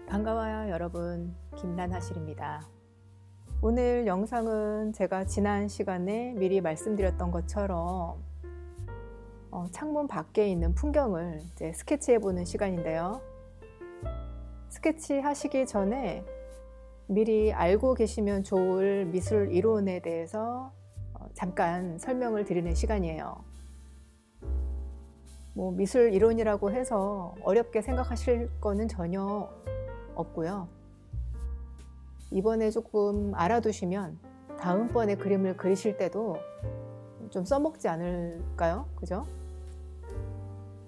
반가워요 여러분, 김란하실입니다. 오늘 영상은 제가 지난 시간에 미리 말씀드렸던 것처럼 창문 밖에 있는 풍경을 이제 스케치해 보는 시간인데요. 스케치 하시기 전에 미리 알고 계시면 좋을 미술 이론에 대해서 잠깐 설명을 드리는 시간이에요. 미술 이론이라고 해서 어렵게 생각하실 거는 전혀 없고요. 이번에 조금 알아두시면 다음번에 그림을 그리실 때도 좀 써먹지 않을까요? 그죠?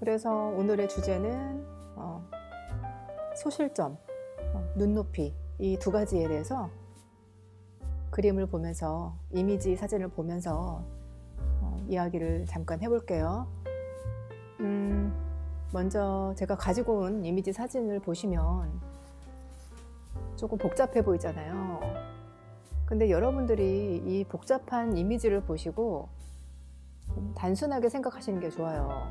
그래서 오늘의 주제는 소실점, 눈높이 이 두 가지에 대해서 그림을 보면서 이미지 사진을 보면서 이야기를 잠깐 해볼게요. 먼저 제가 가지고 온 이미지 사진을 보시면 조금 복잡해 보이잖아요. 근데 여러분들이 이 복잡한 이미지를 보시고 단순하게 생각하시는 게 좋아요.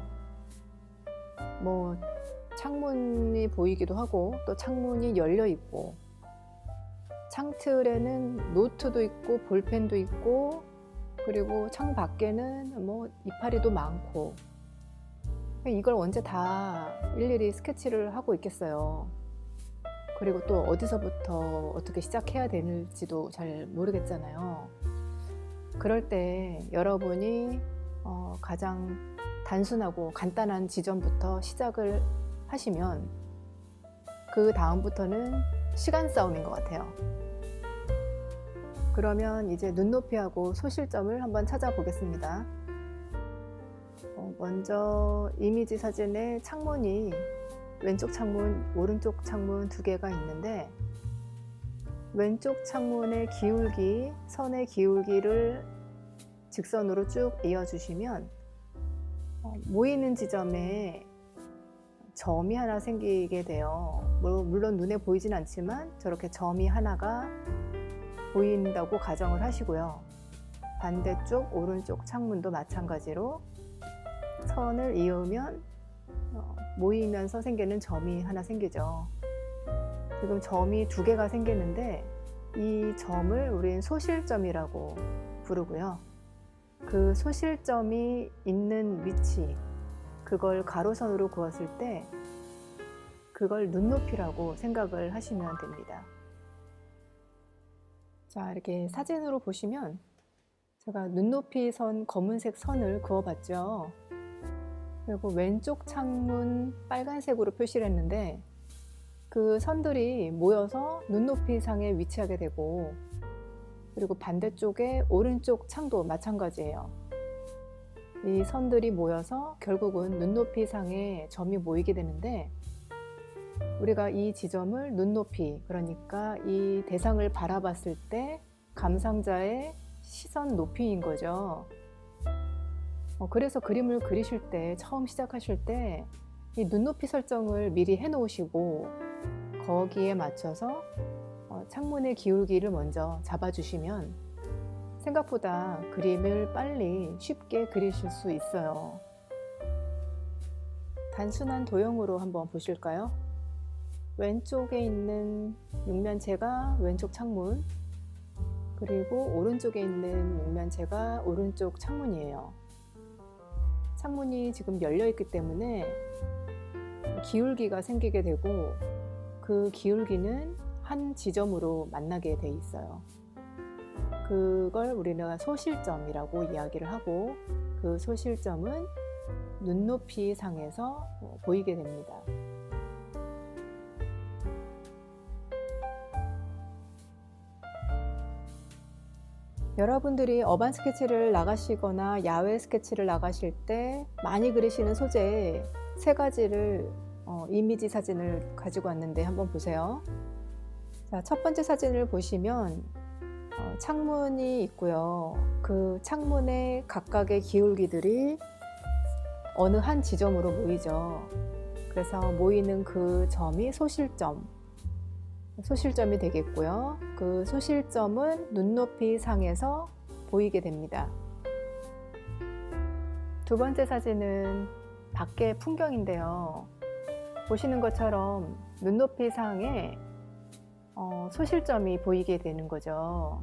창문이 보이기도 하고 또 창문이 열려 있고 창틀에는 노트도 있고 볼펜도 있고 그리고 창 밖에는 이파리도 많고 이걸 언제 다 일일이 스케치를 하고 있겠어요. 그리고 또 어디서부터 어떻게 시작해야 되는지도 잘 모르겠잖아요. 그럴 때 여러분이 가장 단순하고 간단한 지점부터 시작을 하시면 그 다음부터는 시간 싸움인 것 같아요. 그러면 이제 눈높이하고 소실점을 한번 찾아보겠습니다. 먼저 이미지 사진에 창문이 왼쪽 창문, 오른쪽 창문 두 개가 있는데 왼쪽 창문의 기울기, 선의 기울기를 직선으로 쭉 이어주시면 모이는 지점에 점이 하나 생기게 돼요. 물론 눈에 보이진 않지만 저렇게 점이 하나가 보인다고 가정을 하시고요. 반대쪽 오른쪽 창문도 마찬가지로 선을 이으면 모이면서 생기는 점이 하나 생기죠. 지금 점이 두 개가 생기는데 이 점을 우린 소실점이라고 부르고요. 그 소실점이 있는 위치, 그걸 가로선으로 그었을 때 그걸 눈높이라고 생각을 하시면 됩니다. 자, 이렇게 사진으로 보시면 제가 눈높이 선 검은색 선을 그어봤죠. 그리고 왼쪽 창문 빨간색으로 표시를 했는데 그 선들이 모여서 눈높이 상에 위치하게 되고 그리고 반대쪽에 오른쪽 창도 마찬가지예요. 이 선들이 모여서 결국은 눈높이 상에 점이 모이게 되는데 우리가 이 지점을 눈높이, 그러니까 이 대상을 바라봤을 때 감상자의 시선 높이인 거죠. 그래서 그림을 그리실 때, 처음 시작하실 때 이 눈높이 설정을 미리 해 놓으시고 거기에 맞춰서 창문의 기울기를 먼저 잡아주시면 생각보다 그림을 빨리 쉽게 그리실 수 있어요. 단순한 도형으로 한번 보실까요? 왼쪽에 있는 육면체가 왼쪽 창문, 그리고 오른쪽에 있는 육면체가 오른쪽 창문이에요. 창문이 지금 열려 있기 때문에 기울기가 생기게 되고 그 기울기는 한 지점으로 만나게 돼 있어요. 그걸 우리가 소실점이라고 이야기를 하고 그 소실점은 눈높이 상에서 보이게 됩니다. 여러분들이 어반 스케치를 나가시거나 야외 스케치를 나가실 때 많이 그리시는 소재 세 가지를 이미지 사진을 가지고 왔는데 한번 보세요. 자, 첫 번째 사진을 보시면 창문이 있고요. 그 창문의 각각의 기울기들이 어느 한 지점으로 모이죠. 그래서 모이는 그 점이 소실점이 되겠고요. 그 소실점은 눈높이 상에서 보이게 됩니다. 두 번째 사진은 밖의 풍경인데요. 보시는 것처럼 눈높이 상에 소실점이 보이게 되는 거죠.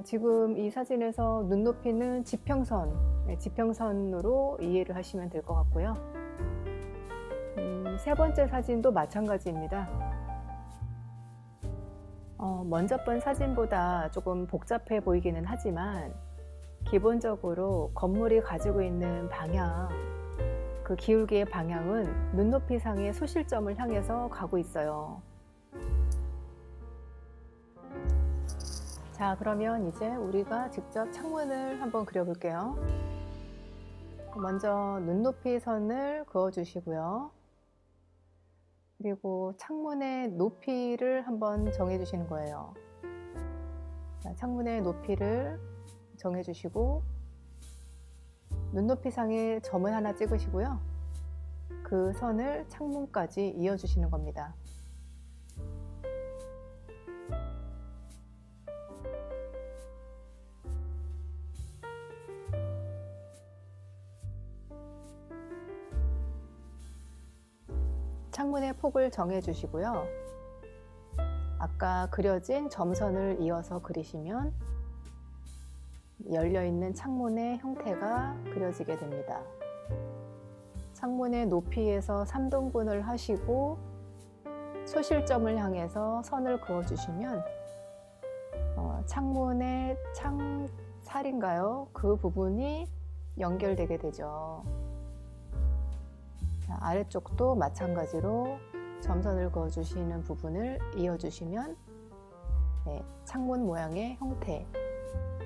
지금 이 사진에서 눈높이는 지평선, 지평선으로 이해를 하시면 될 것 같고요. 세 번째 사진도 마찬가지입니다. 먼저 본 사진보다 조금 복잡해 보이기는 하지만 기본적으로 건물이 가지고 있는 방향, 그 기울기의 방향은 눈높이 상의 소실점을 향해서 가고 있어요. 자, 그러면 이제 우리가 직접 창문을 한번 그려볼게요. 먼저 눈높이 선을 그어주시고요. 그리고 창문의 높이를 한번 정해주시는 거예요. 자, 창문의 높이를 정해주시고 눈높이 상에 점을 하나 찍으시고요. 그 선을 창문까지 이어주시는 겁니다. 창문의 폭을 정해 주시고요. 아까 그려진 점선을 이어서 그리시면 열려있는 창문의 형태가 그려지게 됩니다. 창문의 높이에서 3등분을 하시고 소실점을 향해서 선을 그어 주시면 창문의 창살인가요? 그 부분이 연결되게 되죠. 자, 아래쪽도 마찬가지로 점선을 그어 주시는 부분을 이어 주시면 창문 모양의 형태,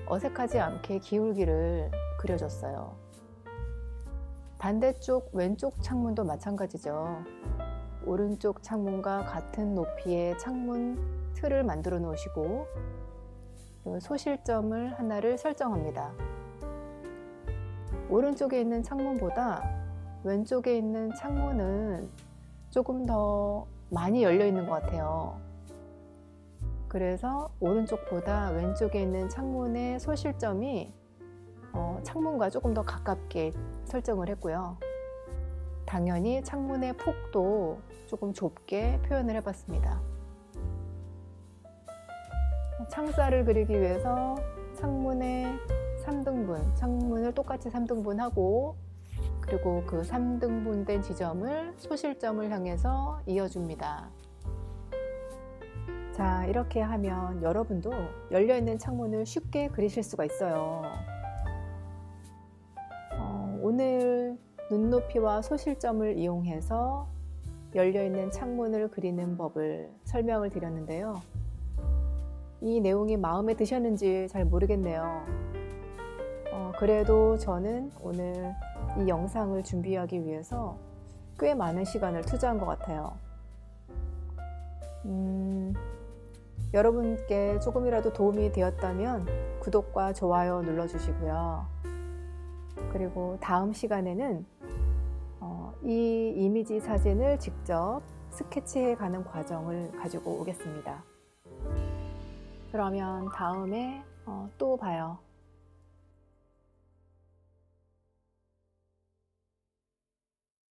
어색하지 않게 기울기를 그려줬어요. 반대쪽 왼쪽 창문도 마찬가지죠. 오른쪽 창문과 같은 높이의 창문 틀을 만들어 놓으시고 소실점을 하나를 설정합니다. 오른쪽에 있는 창문보다 왼쪽에 있는 창문은 조금 더 많이 열려 있는 것 같아요. 그래서 오른쪽보다 왼쪽에 있는 창문의 소실점이 창문과 조금 더 가깝게 설정을 했고요. 당연히 창문의 폭도 조금 좁게 표현을 해봤습니다. 창살을 그리기 위해서 창문의 3등분, 창문을 똑같이 3등분하고 그리고 그 3등분된 지점을 소실점을 향해서 이어줍니다. 자, 이렇게 하면 여러분도 열려있는 창문을 쉽게 그리실 수가 있어요. 오늘 눈높이와 소실점을 이용해서 열려있는 창문을 그리는 법을 설명을 드렸는데요. 이 내용이 마음에 드셨는지 잘 모르겠네요. 그래도 저는 오늘 이 영상을 준비하기 위해서 꽤 많은 시간을 투자한 것 같아요. 여러분께 조금이라도 도움이 되었다면 구독과 좋아요 눌러주시고요. 그리고 다음 시간에는 이 이미지 사진을 직접 스케치해 가는 과정을 가지고 오겠습니다. 그러면 다음에 또 봐요.